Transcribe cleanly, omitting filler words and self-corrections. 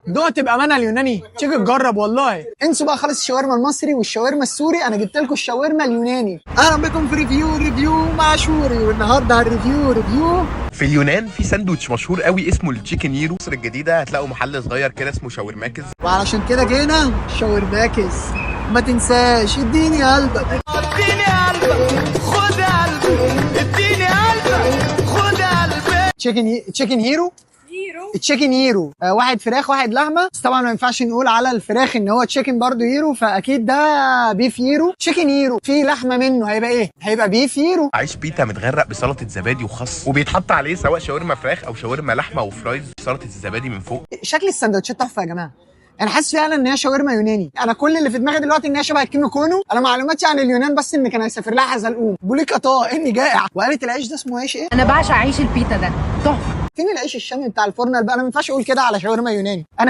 دقت بامانه اليوناني، تيجي تجرب والله. انسوا بقى خالص الشاورما المصري والشاورما السوري، انا جبت لكم الشاورما اليوناني. اهلا بكم في ريفيو مع شوري، والنهارده هنريفيو في اليونان في ساندوتش مشهور قوي اسمه التشيكن ييرو. مصر الجديده هتلاقوا محل صغير كده اسمه شاورماكس، وعلشان كده جينا شاورماكس. ما تنساش اديني قلبك، اديني قلبك خد قلبي، اديني قلبك خد قلبي. تشيكن هيرو. تشيكن هيرو، واحد فراخ واحد لحمه، بس طبعا ما ينفعش نقول على الفراخ ان هو تشيكن برضو هيرو، فاكيد ده بيف هيرو. تشيكن هيرو في لحمه منه هيبقى ايه؟ هيبقى بيف هيرو. عيش بيتا متغرق بسلطه زبادي وخس، وبيتحط عليه سواء شاورما فراخ او شاورما لحمه وفرايز سلطه الزبادي من فوق. شكل السندوتشات تحفه يا جماعه. انا حاسس فعلا ان هي شاورما يوناني. انا كل اللي في دماغي دلوقتي ان هي شبه الكيمو كونو. انا معلوماتي عن اليونان بس ان كان هيسافر لها حزلقوم بوليكا طه اني جائع. وقالت العيش ده اسمه عيش ايه؟ انا بعشق عيش البيتا ده، تحفه. فين العيش الشامي بتاع الفرن بقى؟ انا ما ينفعش اقول كده على شاورما يوناني. انا